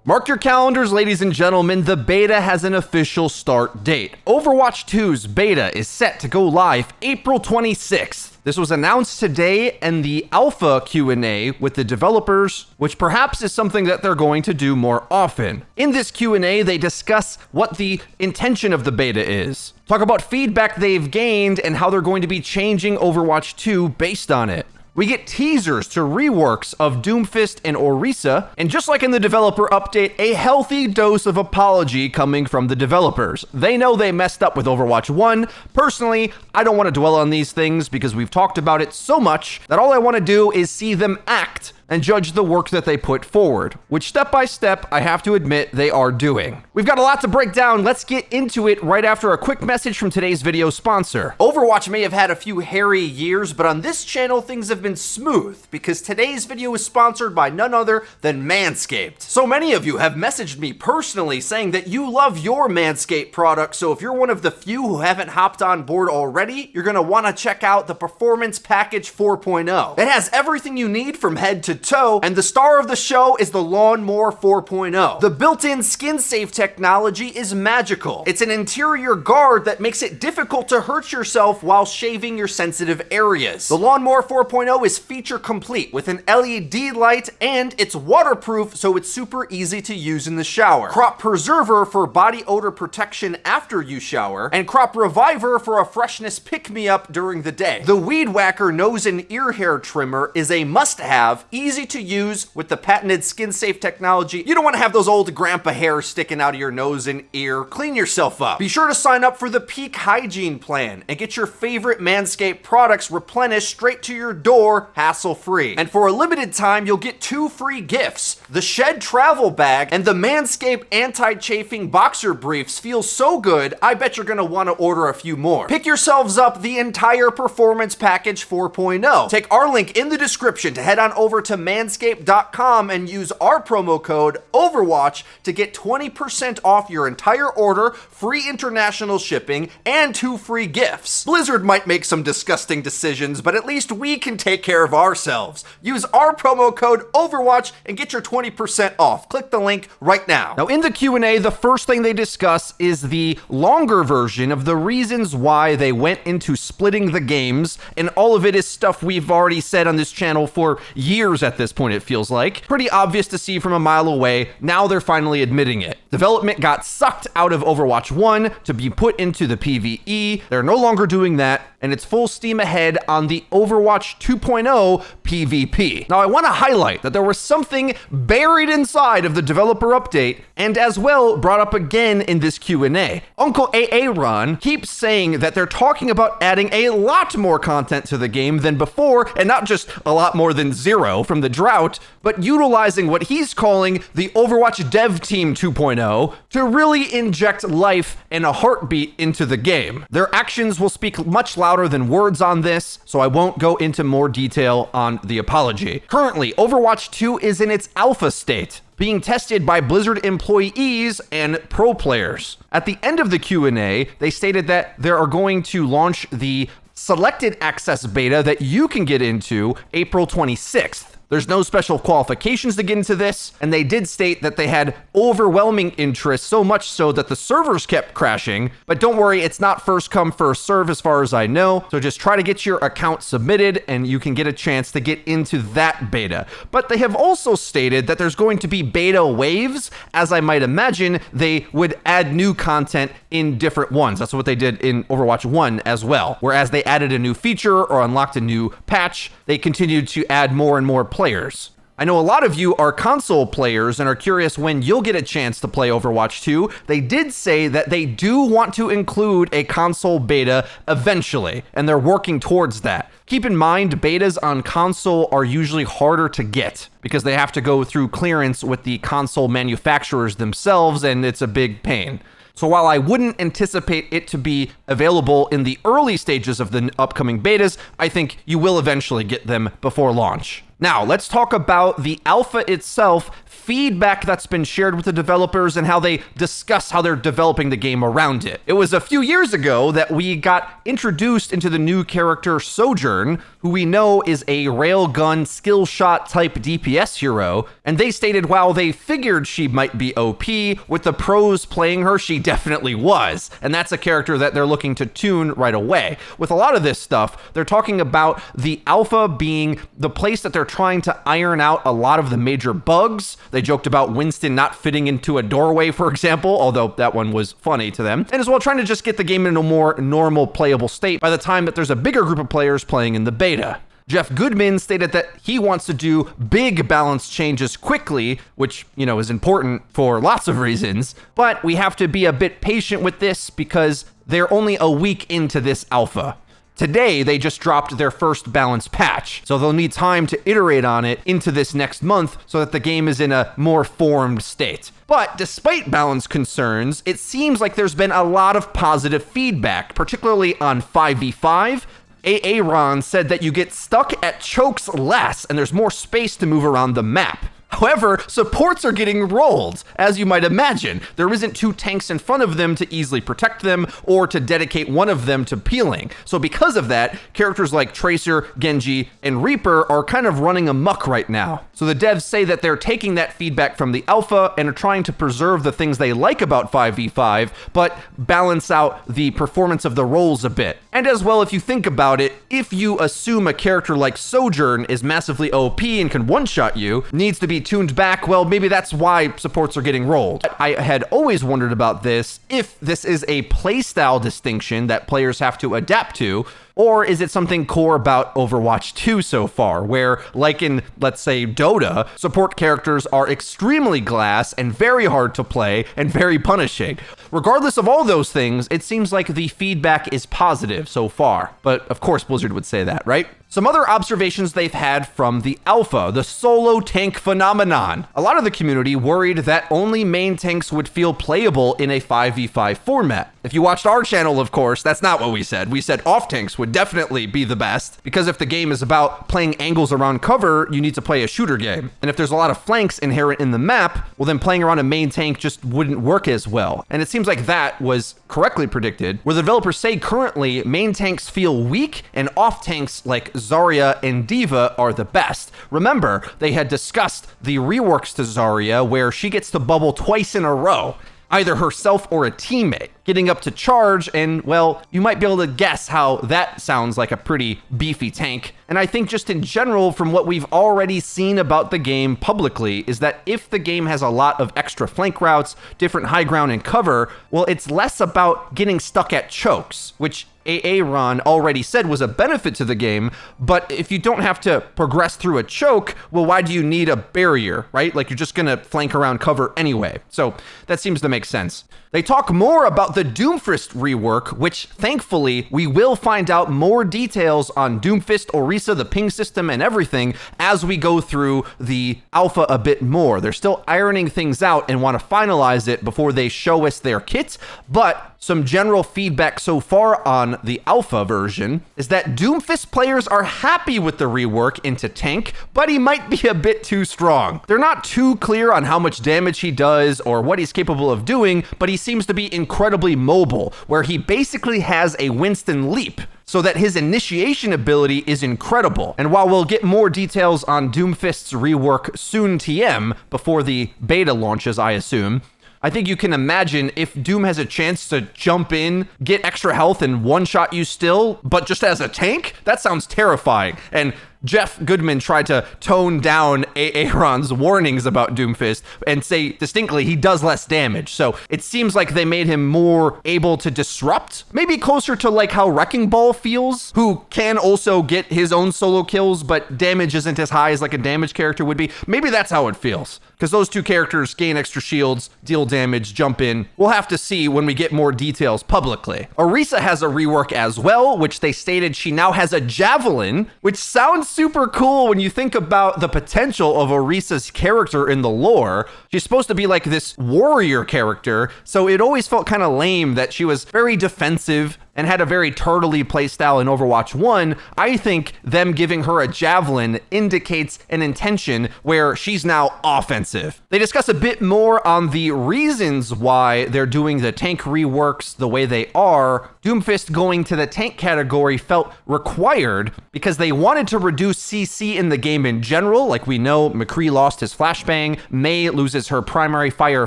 Mark your calendars, ladies and gentlemen, the beta has an official start date. Overwatch 2's beta is set to go live April 26th. This was announced today in the alpha Q&A with the developers, which perhaps is something that they're going to do more often. In this Q&A, they discuss what the intention of the beta is, talk about feedback they've gained and how they're going to be changing Overwatch 2 based on it. We get teasers to reworks of Doomfist and Orisa, and just like in the developer update, a healthy dose of apology coming from the developers. They know they messed up with Overwatch 1. Personally, I don't want to dwell on these things because we've talked about it so much that all I want to do is see them act and judge the work that they put forward, which step by step, I have to admit, they are doing. We've got a lot to break down. Let's get into it right after a quick message from today's video sponsor. Overwatch may have had a few hairy years, but on this channel, things have been smooth because today's video is sponsored by none other than Manscaped. So many of you have messaged me personally saying that you love your Manscaped product, so if you're one of the few who haven't hopped on board already, you're gonna wanna check out the Performance Package 4.0. It has everything you need from head to toe, and the star of the show is the Lawnmower 4.0. The built-in skin-safe technology is magical. It's an interior guard that makes it difficult to hurt yourself while shaving your sensitive areas. The Lawnmower 4.0 is feature complete with an LED light, and it's waterproof, so it's super easy to use in the shower. Crop Preserver for body odor protection after you shower, and Crop Reviver for a freshness pick-me-up during the day. The Weed Whacker nose and ear hair trimmer is a must-have, easy to use with the patented skin-safe technology. You don't want to have those old grandpa hairs sticking out of your nose and ear. Clean yourself up. Be sure to sign up for the Peak Hygiene Plan and get your favorite Manscaped products replenished straight to your door, hassle-free. And for a limited time, you'll get 2 free gifts. The Shed Travel Bag and the Manscaped Anti-Chafing Boxer Briefs feel so good, I bet you're going to want to order a few more. Pick yourselves up the entire Performance Package 4.0. Take our link in the description to head on over to manscaped.com and use our promo code OVERWATCH to get 20% off your entire order, free international shipping, and 2 free gifts. Blizzard might make some disgusting decisions, but at least we can take care of ourselves. Use our promo code OVERWATCH and get your 20% off. Click the link right now. Now in the Q&A, the first thing they discuss is the longer version of the reasons why they went into splitting the games, and all of it is stuff we've already said on this channel for years at this point, it feels like. Pretty obvious to see from a mile away. Now they're finally admitting it. Development got sucked out of Overwatch 1 to be put into the PvE. They're no longer doing that, and it's full steam ahead on the Overwatch 2.0 PvP. Now I want to highlight that there was something buried inside of the developer update, and as well brought up again in this Q&A. Uncle Aaron keeps saying that they're talking about adding a lot more content to the game than before, and not just a lot more than 0 from the drought, but utilizing what he's calling the Overwatch Dev Team 2.0 to really inject life and a heartbeat into the game. Their actions will speak much louder than words on this, so I won't go into more detail on the apology. Currently, Overwatch 2 is in its alpha state, being tested by Blizzard employees and pro players. At the end of the Q&A, they stated that they are going to launch the selected access beta that you can get into April 26th. There's no special qualifications to get into this, and they did state that they had overwhelming interest, so much so that the servers kept crashing. But don't worry, it's not first come, first serve as far as I know. So just try to get your account submitted and you can get a chance to get into that beta. But they have also stated that there's going to be beta waves. As I might imagine, they would add new content in different ones. That's what they did in Overwatch 1 as well. Whereas they added a new feature or unlocked a new patch, they continued to add more and more players. I know a lot of you are console players and are curious when you'll get a chance to play Overwatch 2. They did say that they do want to include a console beta eventually, and they're working towards that. Keep in mind, betas on console are usually harder to get because they have to go through clearance with the console manufacturers themselves, and it's a big pain. So while I wouldn't anticipate it to be available in the early stages of the upcoming betas, I think you will eventually get them before launch. Now, let's talk about the alpha itself, feedback that's been shared with the developers, and how they discuss how they're developing the game around it. It was a few years ago that we got introduced into the new character Sojourn, who we know is a railgun skill shot type DPS hero, and they stated while they figured she might be OP, with the pros playing her, she definitely was, and that's a character that they're looking to tune right away. With a lot of this stuff, they're talking about the alpha being the place that they're trying to iron out a lot of the major bugs. They joked about Winston not fitting into a doorway, for example, although that one was funny to them, and as well trying to just get the game in a more normal playable state by the time that there's a bigger group of players playing in the beta. Jeff Goodman stated that he wants to do big balance changes quickly, which, is important for lots of reasons, but we have to be a bit patient with this because they're only a week into this alpha. Today, they just dropped their first balance patch, so they'll need time to iterate on it into this next month so that the game is in a more formed state. But despite balance concerns, it seems like there's been a lot of positive feedback, particularly on 5v5. Aaron said that you get stuck at chokes less and there's more space to move around the map. However, supports are getting rolled, as you might imagine. There isn't two tanks in front of them to easily protect them or to dedicate one of them to peeling. So because of that, characters like Tracer, Genji, and Reaper are kind of running amok right now. So the devs say that they're taking that feedback from the alpha and are trying to preserve the things they like about 5v5, but balance out the performance of the roles a bit. And as well, if you think about it, if you assume a character like Sojourn is massively OP and can one-shot you, needs to be tuned back, well, maybe that's why supports are getting rolled. I had always wondered about this, if this is a playstyle distinction that players have to adapt to, or is it something core about Overwatch 2 so far, where, like in, let's say, Dota, support characters are extremely glass and very hard to play and very punishing. Regardless of all those things, it seems like the feedback is positive so far. But of course Blizzard would say that, right? Some other observations they've had from the alpha, the solo tank phenomenon. A lot of the community worried that only main tanks would feel playable in a 5v5 format. If you watched our channel, of course, that's not what we said. We said off tanks would definitely be the best, because if the game is about playing angles around cover, you need to play a shooter game. And if there's a lot of flanks inherent in the map, well then playing around a main tank just wouldn't work as well. And it seems like that was correctly predicted, where the developers say currently main tanks feel weak and off tanks like Zarya and Diva are the best. Remember, they had discussed the reworks to Zarya where she gets to bubble twice in a row, either herself or a teammate, getting up to charge, and well, you might be able to guess how that sounds like a pretty beefy tank. And I think just in general, from what we've already seen about the game publicly, is that if the game has a lot of extra flank routes, different high ground and cover, well, it's less about getting stuck at chokes, which Aaron already said was a benefit to the game, but if you don't have to progress through a choke, well, why do you need a barrier, right? Like, you're just gonna flank around cover anyway. So that seems to make sense. They talk more about the Doomfist rework, which thankfully we will find out more details on Doomfist, Orisa, the ping system, and everything as we go through the alpha a bit more. They're still ironing things out and want to finalize it before they show us their kit, but some general feedback so far on the alpha version is that Doomfist players are happy with the rework into tank, but he might be a bit too strong. They're not too clear on how much damage he does or what he's capable of doing, but he seems to be incredibly mobile, where he basically has a Winston leap, so that his initiation ability is incredible. And while we'll get more details on Doomfist's rework soon TM, before the beta launches, I assume, I think you can imagine if Doom has a chance to jump in, get extra health, and one-shot you still, but just as a tank, that sounds terrifying. And Jeff Goodman tried to tone down Aaron's warnings about Doomfist and say distinctly he does less damage. So it seems like they made him more able to disrupt, maybe closer to like how Wrecking Ball feels, who can also get his own solo kills, but damage isn't as high as like a damage character would be. Maybe that's how it feels, because those two characters gain extra shields, deal damage, jump in. We'll have to see when we get more details publicly. Orisa has a rework as well, which they stated she now has a javelin, which sounds super cool when you think about the potential of Orisa's character in the lore. She's supposed to be like this warrior character, so it always felt kind of lame that she was very defensive, and had a very turtley playstyle in Overwatch 1, I think them giving her a javelin indicates an intention where she's now offensive. They discuss a bit more on the reasons why they're doing the tank reworks the way they are. Doomfist going to the tank category felt required because they wanted to reduce CC in the game in general. Like we know, McCree lost his flashbang, Mei loses her primary fire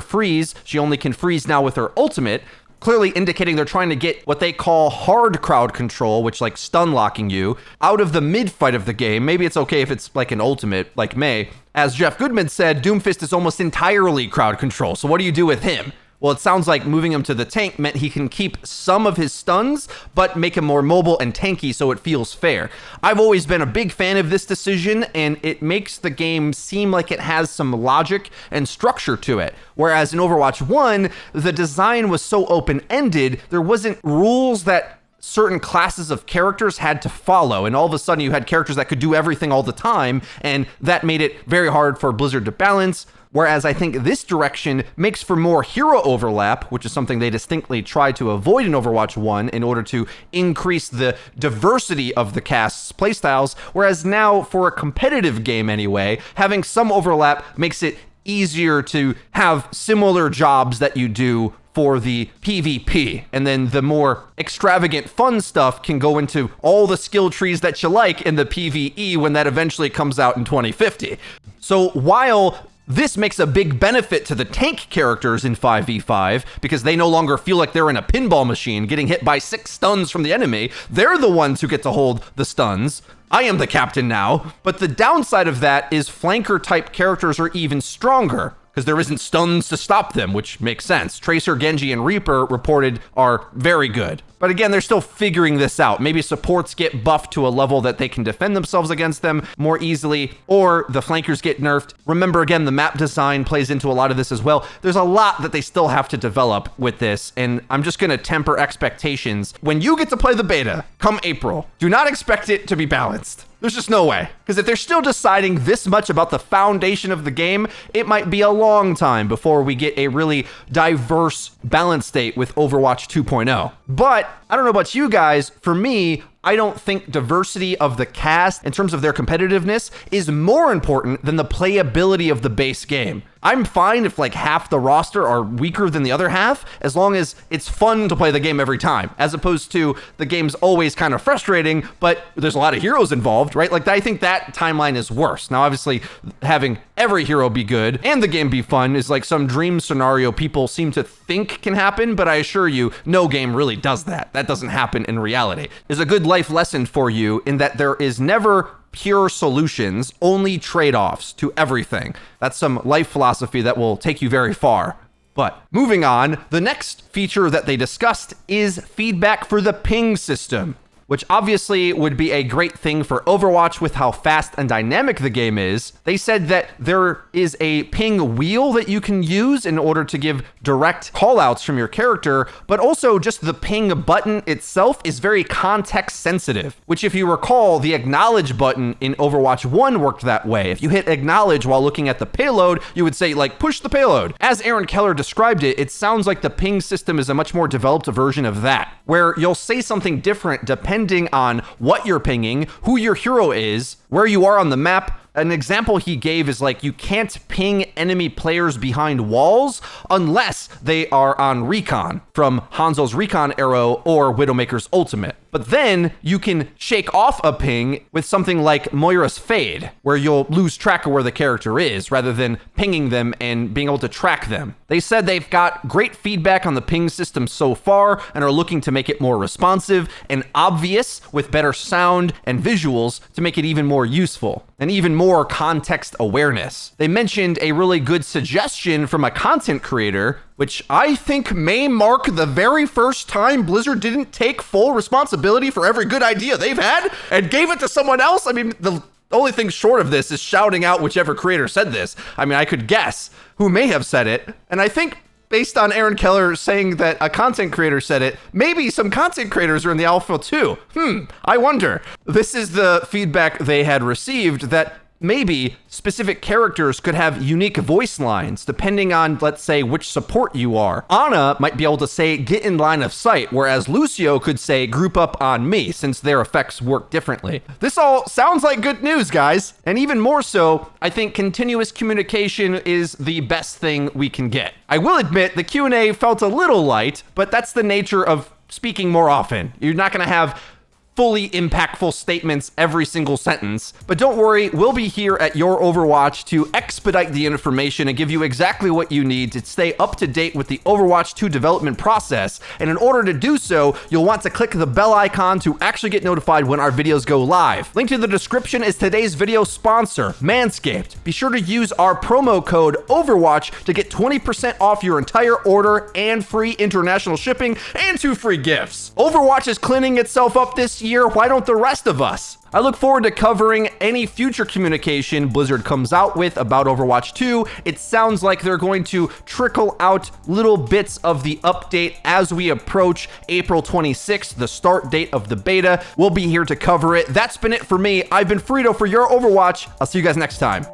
freeze, she only can freeze now with her ultimate, clearly indicating they're trying to get what they call hard crowd control, which like stun locking you, out of the mid fight of the game. Maybe it's okay if it's like an ultimate, like Mei. As Jeff Goodman said, Doomfist is almost entirely crowd control, so what do you do with him? Well, it sounds like moving him to the tank meant he can keep some of his stuns, but make him more mobile and tanky so it feels fair. I've always been a big fan of this decision, and it makes the game seem like it has some logic and structure to it. Whereas in Overwatch 1, the design was so open-ended, there wasn't rules that certain classes of characters had to follow, and all of a sudden you had characters that could do everything all the time, and that made it very hard for Blizzard to balance. Whereas I think this direction makes for more hero overlap, which is something they distinctly tried to avoid in Overwatch 1 in order to increase the diversity of the cast's playstyles. Whereas now, for a competitive game anyway, having some overlap makes it easier to have similar jobs that you do for the PvP. And then the more extravagant fun stuff can go into all the skill trees that you like in the PvE when that eventually comes out in 2050. So while this makes a big benefit to the tank characters in 5v5 because they no longer feel like they're in a pinball machine getting hit by 6 stuns from the enemy. They're the ones who get to hold the stuns. I am the captain now. But the downside of that is flanker type characters are even stronger because there isn't stuns to stop them, which makes sense. Tracer, Genji, and Reaper reported are very good. But again, they're still figuring this out. Maybe supports get buffed to a level that they can defend themselves against them more easily, or the flankers get nerfed. Remember, again, the map design plays into a lot of this as well. There's a lot that they still have to develop with this, and I'm just going to temper expectations. When you get to play the beta, come April, do not expect it to be balanced. There's just no way. Because if they're still deciding this much about the foundation of the game, it might be a long time before we get a really diverse balance state with Overwatch 2.0. But I don't know about you guys, for me, I don't think diversity of the cast in terms of their competitiveness is more important than the playability of the base game. I'm fine if like half the roster are weaker than the other half, as long as it's fun to play the game every time, as opposed to the game's always kind of frustrating, but there's a lot of heroes involved, right? Like I think that timeline is worse. Now, obviously, having every hero be good and the game be fun is like some dream scenario people seem to think can happen, but I assure you, no game really does that. That doesn't happen in reality. There's a good life lesson for you in that there is never pure solutions, only trade-offs to everything. That's some life philosophy that will take you very far. But moving on, the next feature that they discussed is feedback for the ping system, which obviously would be a great thing for Overwatch with how fast and dynamic the game is. They said that there is a ping wheel that you can use in order to give direct callouts from your character, but also just the ping button itself is very context sensitive, which if you recall, the acknowledge button in Overwatch 1 worked that way. If you hit acknowledge while looking at the payload, you would say like push the payload. As Aaron Keller described it, it sounds like the ping system is a much more developed version of that, where you'll say something different depending on what you're pinging, who your hero is, where you are on the map. An example he gave is like you can't ping enemy players behind walls unless they are on recon from Hanzo's recon arrow or Widowmaker's ultimate. But then you can shake off a ping with something like Moira's Fade, where you'll lose track of where the character is rather than pinging them and being able to track them. They said they've got great feedback on the ping system so far and are looking to make it more responsive and obvious with better sound and visuals to make it even more useful and even more context awareness. They mentioned a really good suggestion from a content creator, which I think may mark the very first time Blizzard didn't take full responsibility for every good idea they've had and gave it to someone else. I mean, the only thing short of this is shouting out whichever creator said this. I mean, I could guess who may have said it. And I think based on Aaron Keller saying that a content creator said it, maybe some content creators are in the alpha too. I wonder. This is the feedback they had received, that Maybe specific characters could have unique voice lines depending on, let's say, which support you are. Ana might be able to say get in line of sight, whereas Lucio could say group up on me, since their effects work differently. This all sounds like good news, guys. And even more so, I think continuous communication is the best thing we can get. I will admit the Q&A felt a little light, but that's the nature of speaking more often. You're not going to have fully impactful statements every single sentence. But don't worry, we'll be here at Your Overwatch to expedite the information and give you exactly what you need to stay up to date with the Overwatch 2 development process. And in order to do so, you'll want to click the bell icon to actually get notified when our videos go live. Link to the description is today's video sponsor, Manscaped. Be sure to use our promo code OVERWATCH to get 20% off your entire order and free international shipping and 2 free gifts. Overwatch is cleaning itself up this year. Why don't the rest of us? I look forward to covering any future communication Blizzard comes out with about Overwatch 2. It sounds like they're going to trickle out little bits of the update as we approach April 26th, the start date of the beta. We'll be here to cover it. That's been it for me. I've been Frito for Your Overwatch. I'll see you guys next time.